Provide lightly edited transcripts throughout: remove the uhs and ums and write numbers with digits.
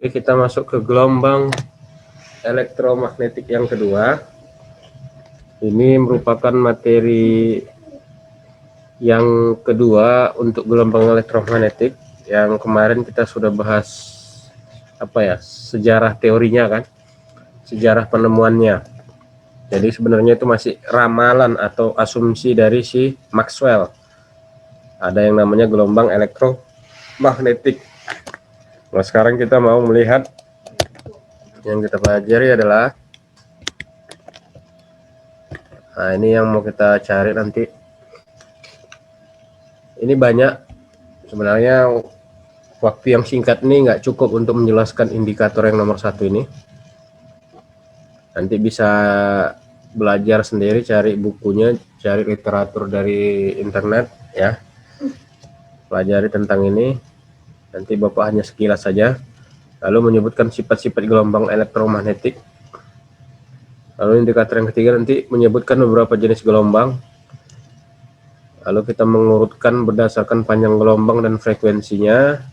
Oke, kita masuk ke gelombang elektromagnetik yang kedua. Ini merupakan materi yang kedua untuk gelombang elektromagnetik. Yang kemarin kita sudah bahas sejarah teorinya kan, sejarah penemuannya. Jadi sebenarnya itu masih ramalan atau asumsi dari si Maxwell. Ada yang namanya gelombang elektromagnetik. Nah, sekarang kita mau melihat yang kita pelajari adalah, nah ini yang mau kita cari nanti. Ini banyak sebenarnya, waktu yang singkat ini nggak cukup untuk menjelaskan indikator yang nomor satu ini. Nanti bisa belajar sendiri, cari bukunya, cari literatur dari internet ya, pelajari tentang ini. Nanti Bapak hanya sekilas saja, lalu menyebutkan sifat-sifat gelombang elektromagnetik. Lalu indikator yang ketiga nanti menyebutkan beberapa jenis gelombang. Lalu kita mengurutkan berdasarkan panjang gelombang dan frekuensinya.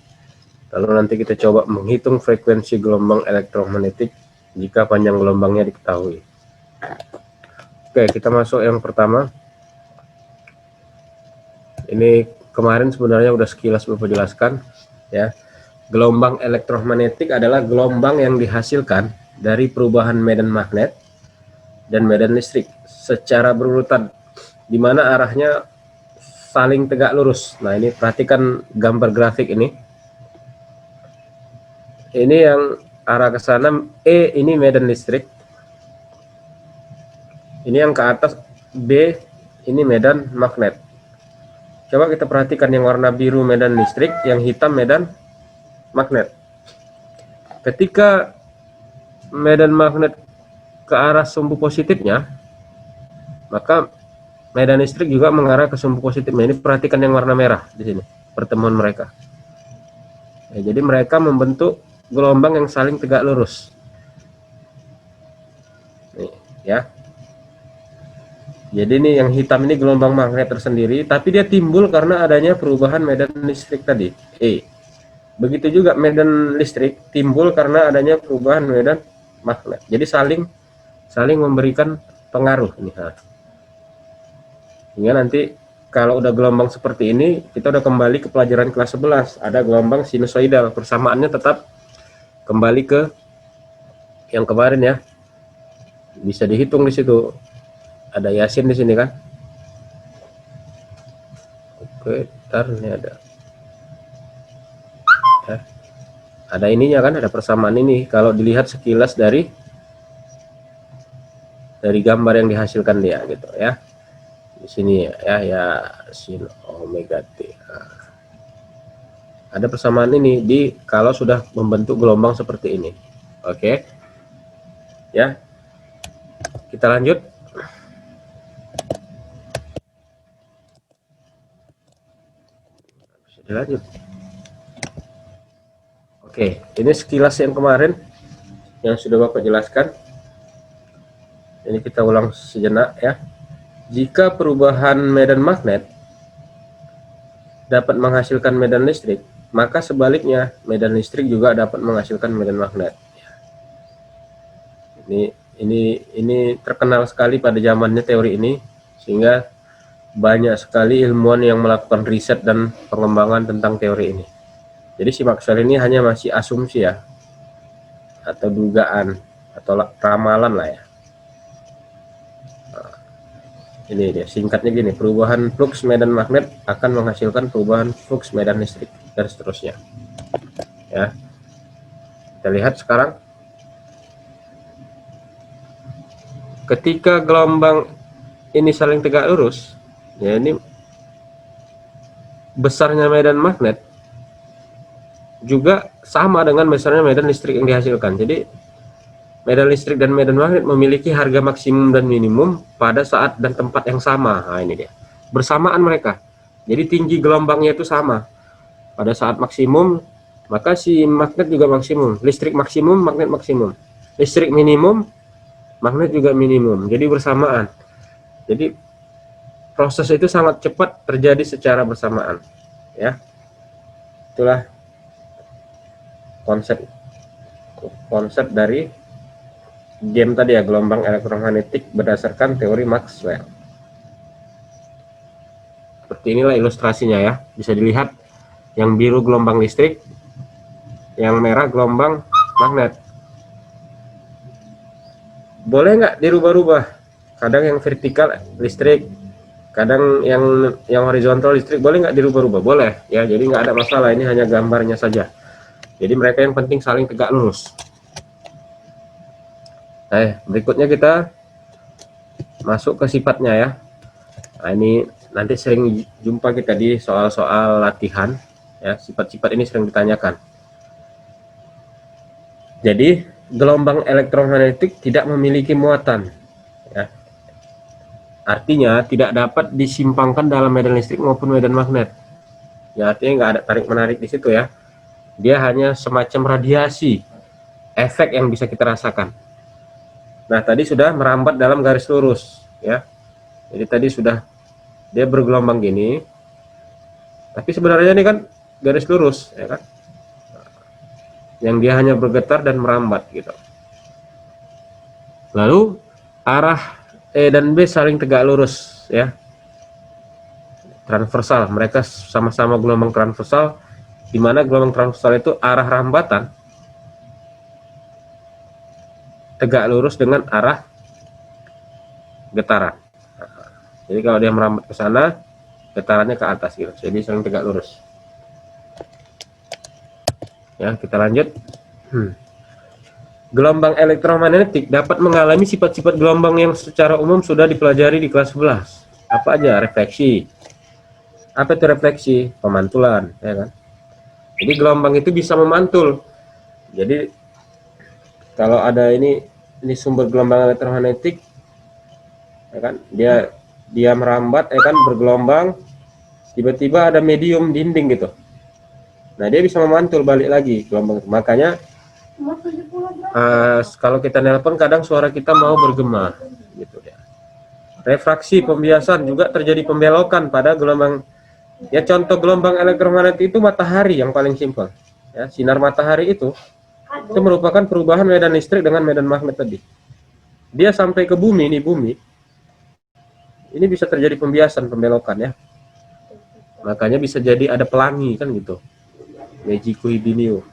Lalu nanti kita coba menghitung frekuensi gelombang elektromagnetik jika panjang gelombangnya diketahui. Oke, kita masuk yang pertama. Ini kemarin sebenarnya udah sekilas Bapak jelaskan ya. Gelombang elektromagnetik adalah gelombang yang dihasilkan dari perubahan medan magnet dan medan listrik secara berurutan, di mana arahnya saling tegak lurus. Nah, ini perhatikan gambar grafik ini. Ini yang arah ke sana, E ini medan listrik. Ini yang ke atas, B ini medan magnet. Coba kita perhatikan yang warna biru medan listrik, yang hitam medan magnet. Ketika medan magnet ke arah sumbu positifnya, maka medan listrik juga mengarah ke sumbu positifnya. Ini perhatikan yang warna merah di sini, pertemuan mereka. Ya, jadi mereka membentuk gelombang yang saling tegak lurus. Nih, ya. Jadi ini yang hitam ini gelombang magnet tersendiri, tapi dia timbul karena adanya perubahan medan listrik tadi, E. Begitu juga medan listrik timbul karena adanya perubahan medan magnet. Jadi saling memberikan pengaruh nih. Hingga nanti kalau udah gelombang seperti ini, kita udah kembali ke pelajaran kelas 11. Ada gelombang sinusoidal, persamaannya tetap kembali ke yang kemarin ya. Bisa dihitung di situ. Ada Yasin di sini kan? Oke, ntar ini ada. Ya. Ada ininya kan, ada persamaan ini. Kalau dilihat sekilas dari gambar yang dihasilkan dia gitu ya. Di sini ya sin omega t. Nah, ada persamaan ini di kalau sudah membentuk gelombang seperti ini. Oke. Ya. Kita lanjut. Lanjut. Oke, ini sekilas yang kemarin yang sudah Bapak jelaskan. Ini kita ulang sejenak ya. Jika perubahan medan magnet dapat menghasilkan medan listrik, maka sebaliknya medan listrik juga dapat menghasilkan medan magnet. Ini terkenal sekali pada zamannya teori ini, sehingga banyak sekali ilmuwan yang melakukan riset dan pengembangan tentang teori ini. Jadi si Maxwell ini hanya masih asumsi ya, atau dugaan atau ramalan lah ya. Nah, ini dia singkatnya gini, perubahan flux medan magnet akan menghasilkan perubahan flux medan listrik dan seterusnya. Ya, kita lihat sekarang. Ketika gelombang ini saling tegak lurus, ya ini besarnya medan magnet juga sama dengan besarnya medan listrik yang dihasilkan. Jadi medan listrik dan medan magnet memiliki harga maksimum dan minimum pada saat dan tempat yang sama. Nah, ini dia. Bersamaan mereka. Jadi tinggi gelombangnya itu sama. Pada saat maksimum, maka si magnet juga maksimum. Listrik maksimum, magnet maksimum. Listrik minimum, magnet juga minimum. Jadi bersamaan. Jadi proses itu sangat cepat terjadi secara bersamaan. Ya. Itulah konsep konsep dari game tadi ya, gelombang elektromagnetik berdasarkan teori Maxwell. Seperti inilah ilustrasinya ya, bisa dilihat yang biru gelombang listrik, yang merah gelombang magnet. Boleh nggak dirubah-rubah? Kadang yang vertikal listrik, kadang yang horizontal listrik, boleh nggak dirubah-rubah? Boleh ya, jadi nggak ada masalah, ini hanya gambarnya saja. Jadi mereka yang penting saling tegak lurus. Berikutnya kita masuk ke sifatnya ya. Nah, ini nanti sering jumpa kita di soal-soal latihan ya, sifat-sifat ini sering ditanyakan. Jadi gelombang elektromagnetik tidak memiliki muatan ya. Artinya tidak dapat disimpangkan dalam medan listrik maupun medan magnet. Ya, artinya nggak ada tarik menarik di situ ya. Dia hanya semacam radiasi, efek yang bisa kita rasakan. Nah, tadi sudah merambat dalam garis lurus ya. Jadi tadi sudah dia bergelombang gini. Tapi sebenarnya ini kan garis lurus ya kan. Yang dia hanya bergetar dan merambat gitu. Lalu arah E dan B saling tegak lurus ya. Transversal, mereka sama-sama gelombang transversal, di mana gelombang transversal itu arah rambatan tegak lurus dengan arah getaran. Jadi kalau dia merambat ke sana, getarannya ke atas gitu. Jadi saling tegak lurus. Ya, kita lanjut. Gelombang elektromagnetik dapat mengalami sifat-sifat gelombang yang secara umum sudah dipelajari di kelas 11. Apa aja? Refleksi. Apa itu refleksi? Pemantulan, ya kan? Jadi gelombang itu bisa memantul. Jadi kalau ada ini sumber gelombang elektromagnetik, ya kan? Dia merambat, ya kan, bergelombang, tiba-tiba ada medium dinding gitu. Nah, dia bisa memantul balik lagi gelombang. Makanya kalau kita nelpon kadang suara kita mau bergema gitu ya. Refraksi, pembiasan, juga terjadi pembelokan pada gelombang. Ya, contoh gelombang elektromagnetik itu matahari yang paling simpel. Ya, sinar matahari itu merupakan perubahan medan listrik dengan medan magnet tadi. Dia sampai ke bumi, ini bisa terjadi pembiasan, pembelokan ya. Makanya bisa jadi ada pelangi kan gitu. Magico Hibinio.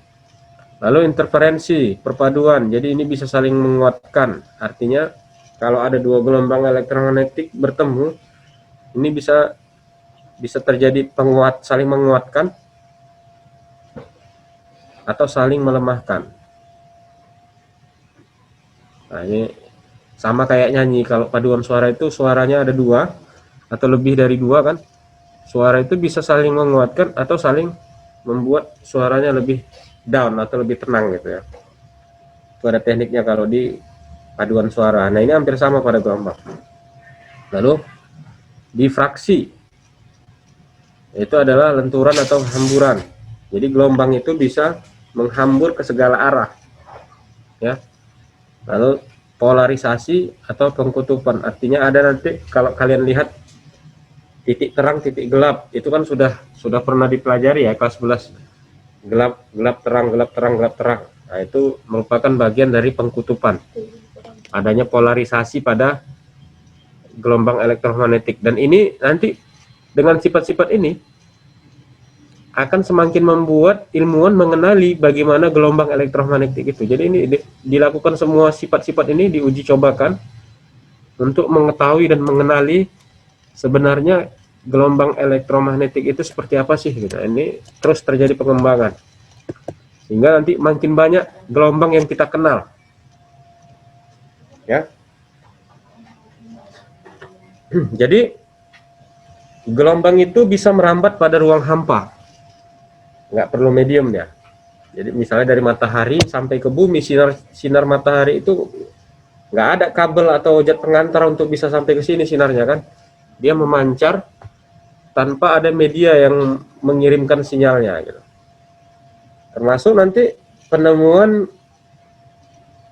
Lalu interferensi, perpaduan. Jadi ini bisa saling menguatkan. Artinya kalau ada dua gelombang elektromagnetik bertemu, ini bisa terjadi saling menguatkan atau saling melemahkan. Nah, ini sama kayak nyanyi. Kalau paduan suara itu suaranya ada dua atau lebih dari dua kan, suara itu bisa saling menguatkan atau saling membuat suaranya lebih down atau lebih tenang gitu ya. Itu ada tekniknya kalau di paduan suara. Nah, ini hampir sama pada gelombang. Lalu difraksi, itu adalah lenturan atau hamburan. Jadi gelombang itu bisa menghambur ke segala arah ya. Lalu polarisasi atau pengkutupan, artinya ada nanti kalau kalian lihat titik terang, titik gelap, itu kan sudah pernah dipelajari ya kelas 11. Gelap, gelap, terang, gelap, terang, gelap, terang. Nah, itu merupakan bagian dari pengkutupan. Adanya polarisasi pada gelombang elektromagnetik, dan ini nanti dengan sifat-sifat ini akan semakin membuat ilmuwan mengenali bagaimana gelombang elektromagnetik itu. Jadi ini dilakukan semua sifat-sifat ini diuji cobakan untuk mengetahui dan mengenali sebenarnya gelombang elektromagnetik itu seperti apa sih gitu. Ini terus terjadi pengembangan sehingga nanti makin banyak gelombang yang kita kenal ya. Jadi gelombang itu bisa merambat pada ruang hampa, nggak perlu medium ya. Jadi misalnya dari matahari sampai ke bumi, sinar matahari itu nggak ada kabel atau jet pengantar untuk bisa sampai ke sini sinarnya kan. Dia memancar tanpa ada media yang mengirimkan sinyalnya gitu. Termasuk nanti penemuan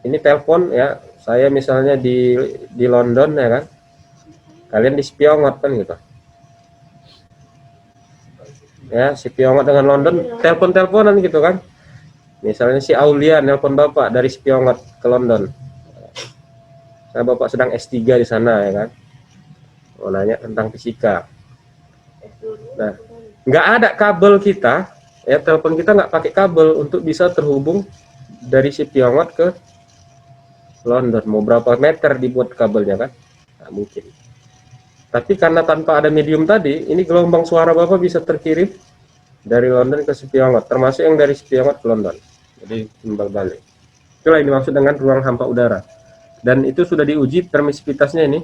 ini telepon ya. Saya misalnya di London ya kan. Kalian di Spiongot kan gitu. Ya, Spiongot dengan London telepon-teleponan gitu kan. Misalnya si Aulia nelpon Bapak dari Spiongot ke London. Nah, Bapak sedang S3 di sana ya kan. Mau nanya tentang fisika. Nah, nggak ada kabel kita, ya telepon kita nggak pakai kabel untuk bisa terhubung dari si Spiongot ke London. Mau berapa meter dibuat kabelnya kan? Nggak mungkin. Tapi karena tanpa ada medium tadi, ini gelombang suara Bapak bisa terkirim dari London ke Spiongot, termasuk yang dari Spiongot ke London. Jadi timbal balik. Itulah yang dimaksud dengan ruang hampa udara. Dan itu sudah diuji permisivitasnya ini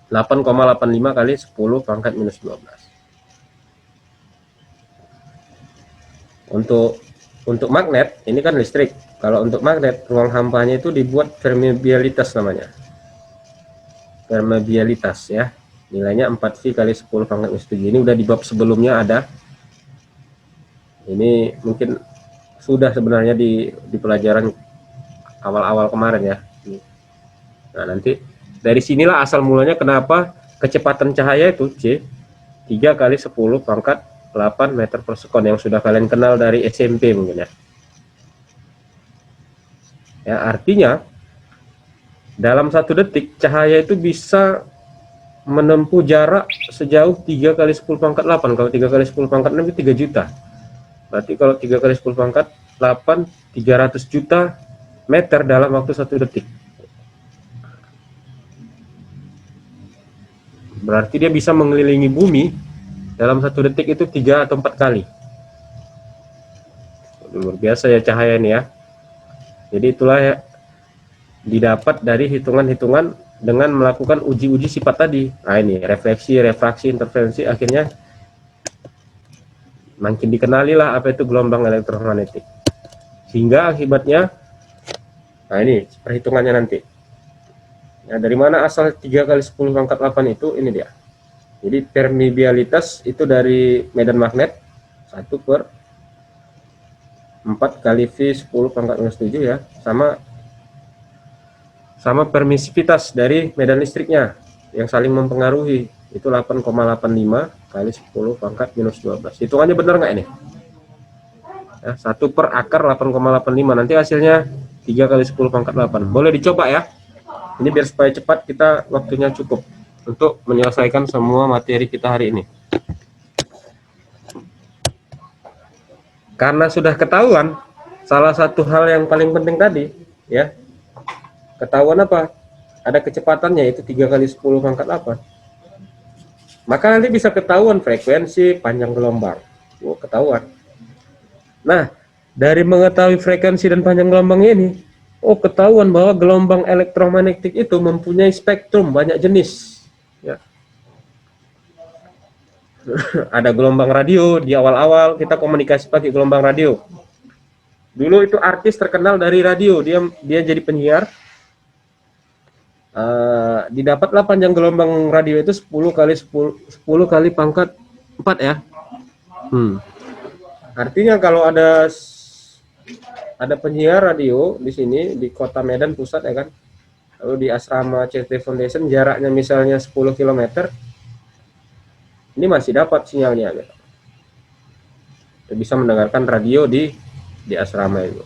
8,85 kali 10 pangkat minus 12. Untuk magnet ini kan listrik. Kalau untuk magnet ruang hampanya itu dibuat permeabilitas namanya. Permeabilitas ya. Nilainya 4V kali 10 pangkat minus 7. Ini udah di bab sebelumnya ada. Ini mungkin sudah sebenarnya di pelajaran awal-awal kemarin ya. Nah, nanti dari sinilah asal mulanya kenapa kecepatan cahaya itu C 3 kali 10 pangkat 8 meter per sekon yang sudah kalian kenal dari SMP mungkin ya. Ya, artinya dalam 1 detik cahaya itu bisa menempuh jarak sejauh 3 kali 10 pangkat 8. Kalau 3 kali 10 pangkat 6 itu 3 juta. Berarti kalau 3 kali 10 pangkat 8, 300 juta meter dalam waktu 1 detik. Berarti dia bisa mengelilingi bumi dalam 1 detik itu 3 atau 4 kali. Luar biasa ya cahaya ini ya. Jadi itulah ya didapat dari hitungan-hitungan dengan melakukan uji-uji sifat tadi. Nah ini refleksi, refraksi, interferensi, akhirnya makin dikenali lah apa itu gelombang elektromagnetik. Sehingga akibatnya, nah ini perhitungannya nanti. Nah, dari mana asal 3 kali 10 pangkat 8 itu? Ini dia. Jadi permeabilitas itu dari medan magnet 1 per 4 kali V 10 pangkat minus 7 ya, sama permisivitas dari medan listriknya yang saling mempengaruhi itu 8,85 kali 10 pangkat minus 12. Hitungannya benar nggak ini? Ya, 1 per akar 8,85, nanti hasilnya 3 kali 10 pangkat 8. Boleh dicoba ya. Ini biar supaya cepat, kita waktunya cukup untuk menyelesaikan semua materi kita hari ini. Karena sudah ketahuan salah satu hal yang paling penting tadi ya, ketahuan apa? Ada kecepatannya itu 3 kali 10 pangkat 8. Maka nanti bisa ketahuan frekuensi, panjang gelombang. Oh, ketahuan. Nah, dari mengetahui frekuensi dan panjang gelombang ini, oh ketahuan bahwa gelombang elektromagnetik itu mempunyai spektrum banyak jenis ya. Ada gelombang radio. Di awal-awal kita komunikasi pakai gelombang radio. Dulu itu artis terkenal dari radio, dia jadi penyiar. Didapatlah panjang gelombang radio itu 10 kali pangkat 4 ya. Artinya kalau ada penyiar radio di sini di kota Medan Pusat ya kan, lalu di asrama CT Foundation jaraknya misalnya 10 km, ini masih dapat sinyalnya gitu. Bisa mendengarkan radio di asrama itu.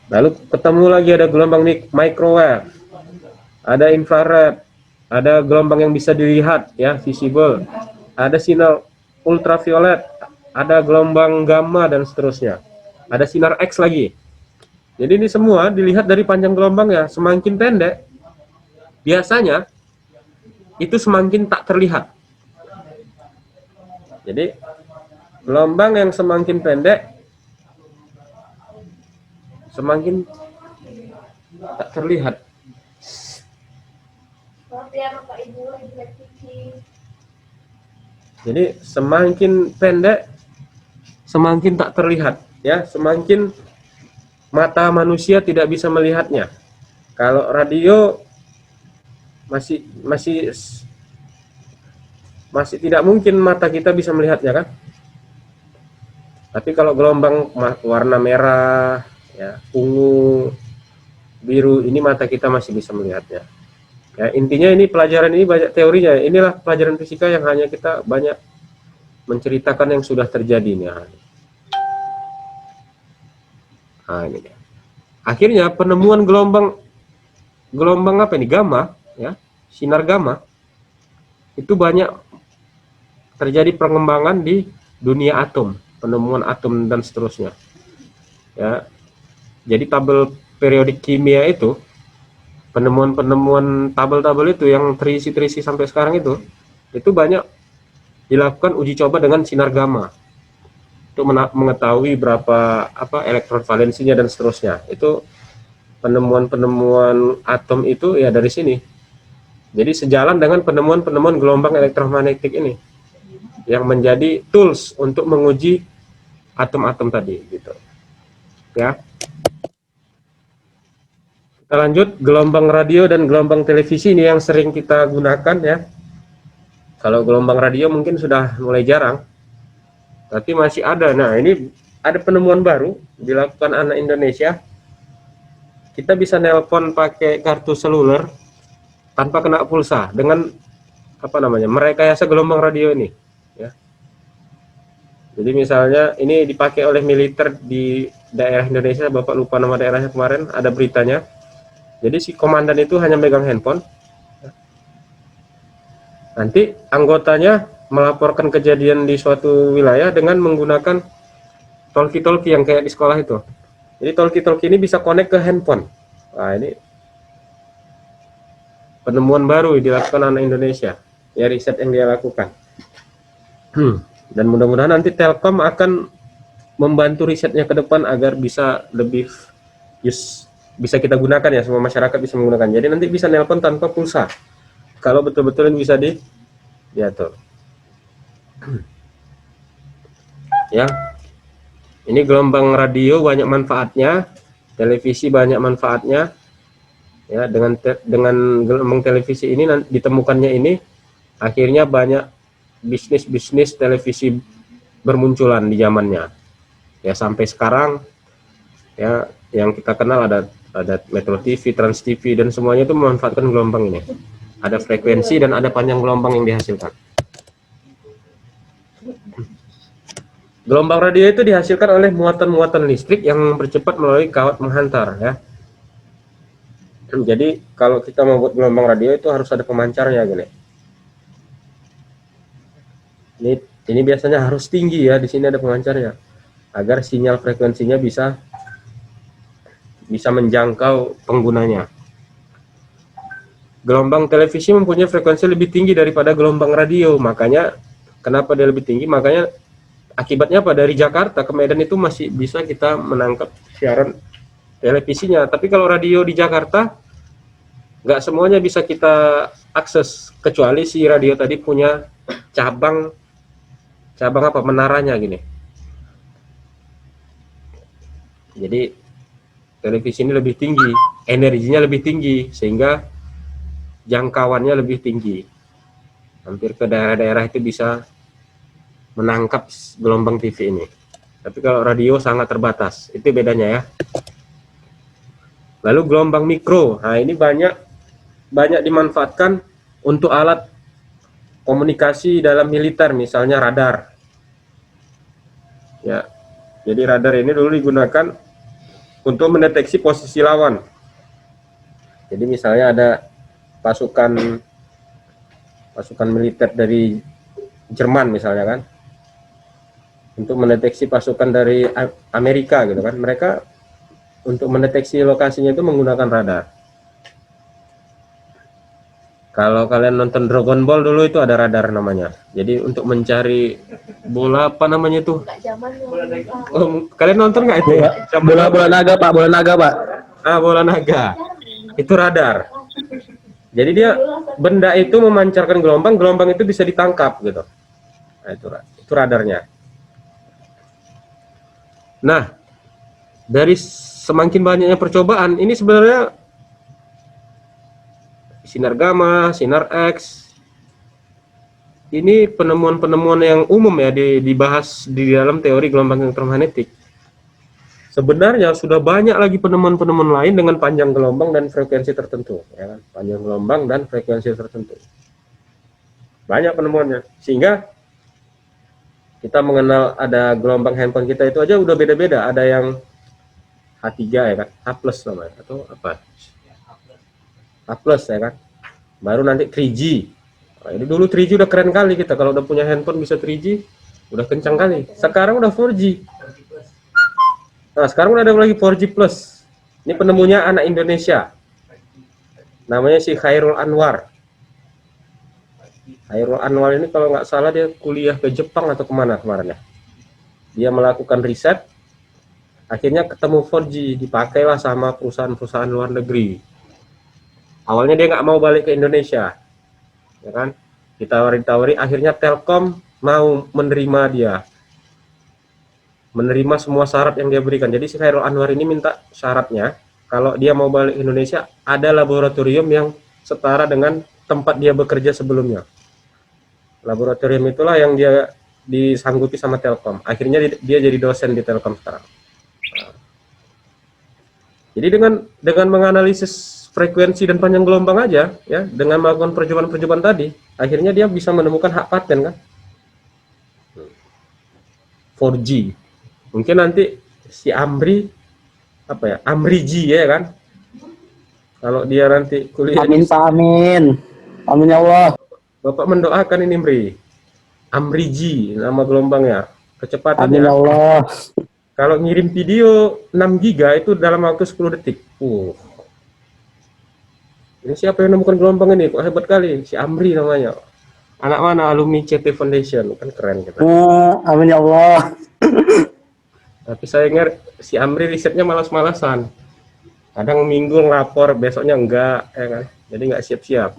Lalu ketemu lagi ada gelombang microwave, ada infrared, ada gelombang yang bisa dilihat ya, visible, ada sinar ultraviolet, ada gelombang gamma dan seterusnya. Ada sinar X lagi. Jadi ini semua dilihat dari panjang gelombang ya. Semakin pendek, biasanya itu semakin tak terlihat. Jadi gelombang yang semakin pendek, semakin tak terlihat. Jadi semakin pendek, semakin tak terlihat. Ya, semakin mata manusia tidak bisa melihatnya. Kalau radio masih tidak mungkin mata kita bisa melihatnya kan. Tapi kalau gelombang warna merah, ya, ungu, biru, ini mata kita masih bisa melihatnya. Ya, intinya ini pelajaran ini banyak teorinya. Inilah pelajaran fisika yang hanya kita banyak menceritakan yang sudah terjadi nih. Nah, ini dia. Akhirnya penemuan gelombang apa ini, gamma, ya, sinar gamma, itu banyak terjadi pengembangan di dunia atom, penemuan atom dan seterusnya. Ya, jadi tabel periodik kimia itu, penemuan-penemuan tabel-tabel itu yang terisi sampai sekarang itu banyak dilakukan uji coba dengan sinar gamma untuk mengetahui berapa elektron valensinya dan seterusnya. Itu penemuan-penemuan atom itu ya dari sini. Jadi sejalan dengan penemuan-penemuan gelombang elektromagnetik ini yang menjadi tools untuk menguji atom-atom tadi gitu. Ya. Kita lanjut, gelombang radio dan gelombang televisi ini yang sering kita gunakan ya. Kalau gelombang radio mungkin sudah mulai jarang, tapi masih ada. Nah, ini ada penemuan baru dilakukan anak Indonesia. Kita bisa nelpon pakai kartu seluler tanpa kena pulsa dengan merekayasa gelombang radio ini. Ya. Jadi misalnya ini dipakai oleh militer di daerah Indonesia, Bapak lupa nama daerahnya kemarin, ada beritanya. Jadi si komandan itu hanya megang handphone. Nanti anggotanya melaporkan kejadian di suatu wilayah dengan menggunakan talkie-talkie yang kayak di sekolah itu. Jadi talkie-talkie ini bisa connect ke handphone. Nah, ini penemuan baru dilakukan anak Indonesia. Ya, riset yang dia lakukan. Dan mudah-mudahan nanti Telkom akan membantu risetnya ke depan agar bisa lebih bisa kita gunakan ya, semua masyarakat bisa menggunakan. Jadi nanti bisa nelpon tanpa pulsa. Kalau betul-betul bisa diatur. Ya. Ini gelombang radio banyak manfaatnya, televisi banyak manfaatnya. Ya, dengan gelombang televisi ini ditemukannya ini akhirnya banyak bisnis televisi bermunculan di zamannya. Ya, sampai sekarang ya yang kita kenal ada Metro TV, Trans TV, dan semuanya itu memanfaatkan gelombang ini. Ada frekuensi dan ada panjang gelombang yang dihasilkan. Gelombang radio itu dihasilkan oleh muatan-muatan listrik yang bercepat melalui kawat menghantar ya. Jadi kalau kita membuat gelombang radio itu harus ada pemancarnya gini. Ini biasanya harus tinggi ya, di sini ada pemancarnya agar sinyal frekuensinya bisa menjangkau penggunanya. Gelombang televisi mempunyai frekuensi lebih tinggi daripada gelombang radio, makanya kenapa dia lebih tinggi? Makanya akibatnya apa? Dari Jakarta ke Medan itu masih bisa kita menangkap siaran televisinya, tapi kalau radio di Jakarta nggak semuanya bisa kita akses, kecuali si radio tadi punya cabang menaranya gini. Jadi televisi ini lebih tinggi, energinya lebih tinggi, sehingga jangkauannya lebih tinggi. Hampir ke daerah-daerah itu bisa menangkap gelombang TV ini. Tapi kalau radio sangat terbatas, itu bedanya ya. Lalu gelombang mikro, nah ini banyak dimanfaatkan untuk alat komunikasi dalam militer, misalnya radar. Ya, jadi radar ini dulu digunakan untuk mendeteksi posisi lawan. Jadi misalnya ada pasukan militer dari Jerman misalnya kan, untuk mendeteksi pasukan dari Amerika gitu kan, mereka untuk mendeteksi lokasinya itu menggunakan radar. Kalau kalian nonton Dragon Ball dulu itu ada radar namanya. Jadi untuk mencari bola apa namanya itu? Oh, kalian nonton nggak itu ya? Bola naga pak, bola naga pak. Ah, bola naga. Itu radar. Jadi dia benda itu memancarkan gelombang itu bisa ditangkap gitu. Nah, itu radarnya. Nah, dari semakin banyaknya percobaan, ini sebenarnya sinar gamma, sinar X, ini penemuan-penemuan yang umum ya dibahas di dalam teori gelombang elektromagnetik. Sebenarnya sudah banyak lagi penemuan-penemuan lain dengan panjang gelombang dan frekuensi tertentu, ya kan? Panjang gelombang dan frekuensi tertentu. Banyak penemuannya, sehingga kita mengenal ada gelombang handphone kita itu aja udah beda-beda. Ada yang H3 ya kan, H plus namanya atau apa, H plus ya kan, baru nanti 3G. Nah, ini dulu 3G udah keren kali, kita kalau udah punya handphone bisa 3G udah kencang kali. Sekarang udah 4G. Nah sekarang udah ada lagi 4G plus. Ini penemunya anak Indonesia, namanya si Khairul Anwar. Khairul Anwar ini kalau nggak salah dia kuliah ke Jepang atau kemana kemarin ya. Dia melakukan riset, akhirnya ketemu 4G, dipakailah sama perusahaan-perusahaan luar negeri. Awalnya dia nggak mau balik ke Indonesia, ya kan? Ditawari-tawari, akhirnya Telkom mau menerima dia, menerima semua syarat yang dia berikan. Jadi si Khairul Anwar ini minta syaratnya, kalau dia mau balik ke Indonesia, ada laboratorium yang setara dengan tempat dia bekerja sebelumnya. Laboratorium itulah yang dia disanggupi sama Telkom. Akhirnya dia jadi dosen di Telkom sekarang. Jadi dengan menganalisis frekuensi dan panjang gelombang aja, ya, dengan melakukan percobaan-percobaan tadi, akhirnya dia bisa menemukan hak paten kan, 4G. Mungkin nanti si Amri apa ya, Amri G ya kan, kalau dia nanti kuliah. Amin Pak, amin. Amin ya Allah. Bapak mendoakan ini Amri, Amri G nama gelombangnya, kecepatannya. Amin ya Allah. Kalau ngirim video 6 giga itu dalam waktu 10 detik. Ini siapa yang nemukan gelombang ini? Kok hebat kali. Si Amri namanya. Anak mana? Alumni CT Foundation. Kan keren kita. Amin ya Allah. Tapi saya ingat si Amri risetnya malas-malasan. Kadang minggu ngelapor, besoknya enggak, ya kan? Jadi enggak siap-siap.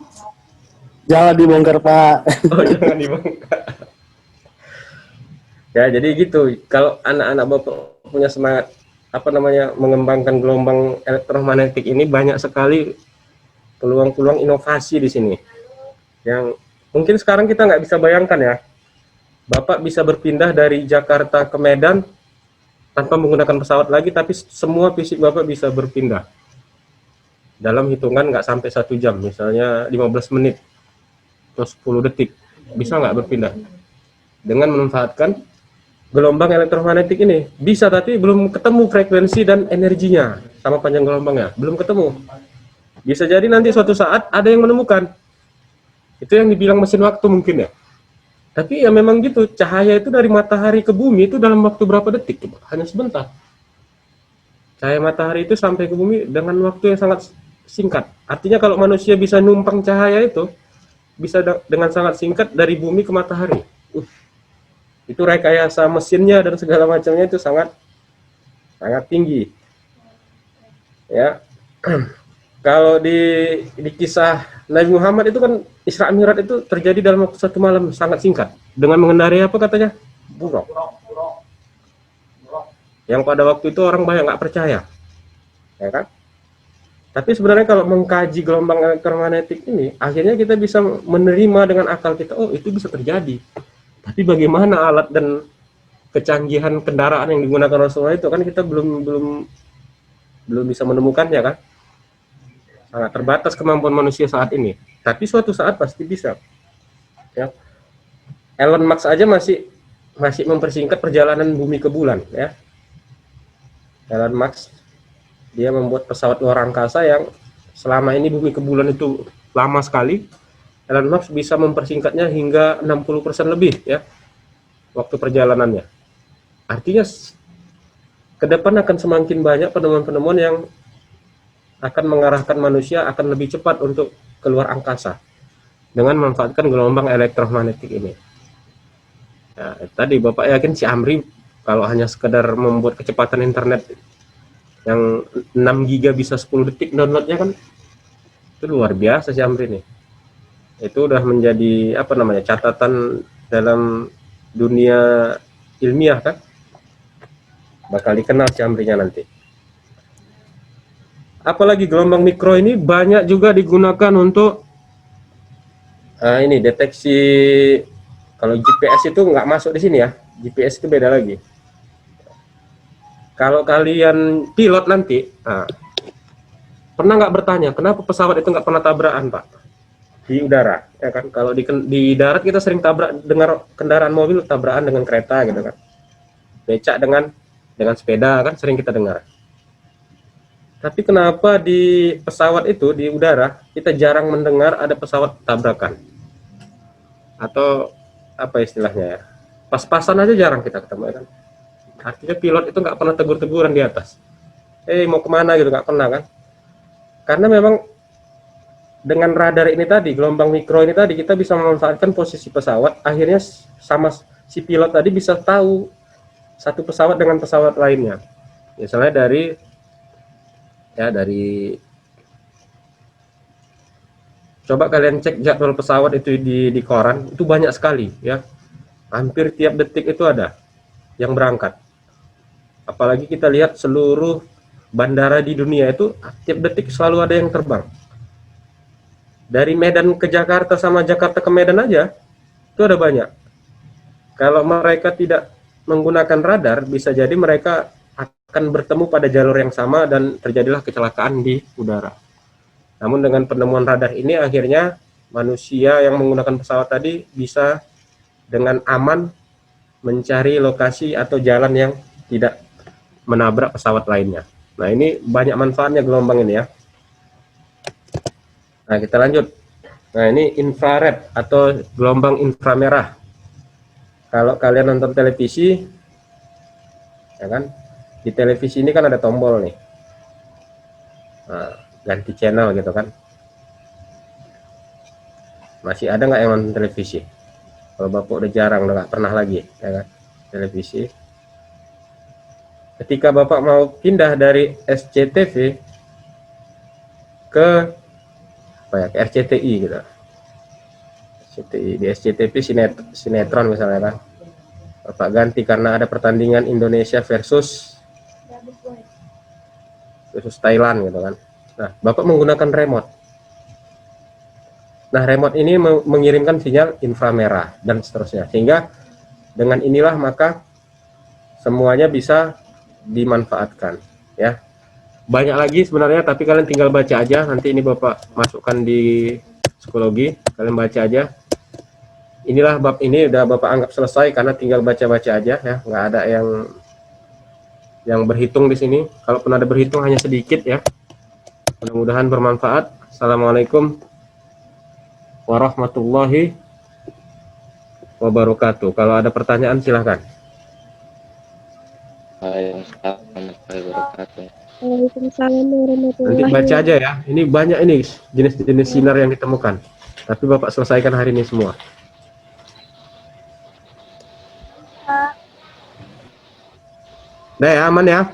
Jangan dibongkar Pak. Oh, jangan dibongkar. Ya, jadi gitu. Kalau anak-anak Bapak punya semangat apa namanya mengembangkan gelombang elektromagnetik ini, banyak sekali peluang-peluang inovasi di sini. Yang mungkin sekarang kita nggak bisa bayangkan ya. Bapak bisa berpindah dari Jakarta ke Medan tanpa menggunakan pesawat lagi, tapi semua fisik Bapak bisa berpindah dalam hitungan nggak sampai 1 jam, misalnya 15 menit atau 10 detik, bisa nggak berpindah dengan memanfaatkan gelombang elektromagnetik ini. Bisa, tapi belum ketemu frekuensi dan energinya sama panjang gelombangnya, belum ketemu. Bisa jadi nanti suatu saat ada yang menemukan. Itu yang dibilang mesin waktu mungkin ya. Tapi ya memang gitu, cahaya itu dari matahari ke bumi itu dalam waktu berapa detik? Hanya sebentar. Cahaya matahari itu sampai ke bumi dengan waktu yang sangat singkat. Artinya kalau manusia bisa numpang cahaya itu, bisa dengan sangat singkat dari bumi ke matahari. Itu rekayasa mesinnya dan segala macamnya itu sangat tinggi. Ya. Kalau di kisah Nabi Muhammad itu kan Isra Mi'raj itu terjadi dalam waktu 1 malam sangat singkat dengan mengendarai apa katanya? Buraq. Yang pada waktu itu orang banyak nggak percaya, ya kan? Tapi sebenarnya kalau mengkaji gelombang elektromagnetik ini, akhirnya kita bisa menerima dengan akal kita, oh itu bisa terjadi. Tapi bagaimana alat dan kecanggihan kendaraan yang digunakan Rasulullah itu kan kita belum bisa menemukannya kan? Sangat terbatas kemampuan manusia saat ini. Tapi suatu saat pasti bisa. Ya. Elon Musk aja masih mempersingkat perjalanan bumi ke bulan ya. Elon Musk dia membuat pesawat luar angkasa yang selama ini bumi ke bulan itu lama sekali. Elon Musk bisa mempersingkatnya hingga 60% lebih ya waktu perjalanannya. Artinya ke depan akan semakin banyak penemuan-penemuan yang akan mengarahkan manusia akan lebih cepat untuk keluar angkasa dengan memanfaatkan gelombang elektromagnetik ini. Nah, tadi Bapak yakin si Amri kalau hanya sekedar membuat kecepatan internet yang 6 giga bisa 10 detik downloadnya kan itu luar biasa si Amri nih. Itu udah menjadi apa namanya catatan dalam dunia ilmiah kan, bakal dikenal si Amrinya nanti. Apalagi gelombang mikro ini banyak juga digunakan untuk ini deteksi. Kalau GPS itu nggak masuk di sini ya, GPS itu beda lagi. Kalau kalian pilot nanti, pernah nggak bertanya kenapa pesawat itu nggak pernah tabrakan Pak di udara, ya kan? Kalau di darat kita sering dengar kendaraan mobil tabrakan dengan kereta gitu kan, becak dengan sepeda kan sering kita dengar. Tapi kenapa di pesawat itu, di udara, kita jarang mendengar ada pesawat tabrakan? Atau apa istilahnya ya? Pas-pasan aja jarang kita ketemu ya kan? Artinya pilot itu nggak pernah tegur-teguran di atas. Mau kemana gitu, nggak pernah kan? Karena memang dengan radar ini tadi, gelombang mikro ini tadi, kita bisa memanfaatkan posisi pesawat, akhirnya sama si pilot tadi bisa tahu satu pesawat dengan pesawat lainnya. Misalnya dari coba kalian cek jadwal pesawat itu di koran, itu banyak sekali ya. Hampir tiap detik itu ada yang berangkat. Apalagi kita lihat seluruh bandara di dunia itu tiap detik selalu ada yang terbang. Dari Medan ke Jakarta sama Jakarta ke Medan aja itu ada banyak. Kalau mereka tidak menggunakan radar, bisa jadi mereka akan bertemu pada jalur yang sama dan terjadilah kecelakaan di udara. Namun dengan penemuan radar ini akhirnya manusia yang menggunakan pesawat tadi bisa dengan aman mencari lokasi atau jalan yang tidak menabrak pesawat lainnya. Nah, ini banyak manfaatnya gelombang ini ya. Nah, kita lanjut. Nah, ini infrared atau gelombang inframerah. Kalau kalian nonton televisi, ya kan, di televisi ini kan ada tombol nih. Nah, ganti channel gitu kan. Masih ada nggak yang nonton televisi? Kalau Bapak udah jarang, udah nggak pernah lagi, ya kan, televisi. Ketika Bapak mau pindah dari SCTV ke apa ya, ke RCTI gitu. RCTI, di SCTV sinetron misalnya kan. Bapak ganti karena ada pertandingan Indonesia versus Thailand gitu kan. Nah, Bapak menggunakan remote. Nah, remote ini mengirimkan sinyal inframerah dan seterusnya. Sehingga dengan inilah maka semuanya bisa dimanfaatkan ya. Banyak lagi sebenarnya, tapi kalian tinggal baca aja. Nanti ini Bapak masukkan di psikologi, kalian baca aja. Inilah bab ini udah Bapak anggap selesai karena tinggal baca-baca aja ya, nggak ada yang berhitung di sini. Kalaupun ada berhitung hanya sedikit ya. Mudah-mudahan bermanfaat. Assalamualaikum warahmatullahi wabarakatuh. Kalau ada pertanyaan silahkan. Waalaikumsalam warahmatullahi Nanti baca aja ya. Ini banyak ini jenis-jenis sinar yang ditemukan. Tapi Bapak selesaikan hari ini semua. Udah ya, aman ya?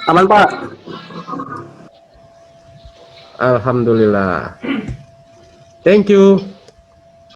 Aman, Pak. Alhamdulillah. Thank you.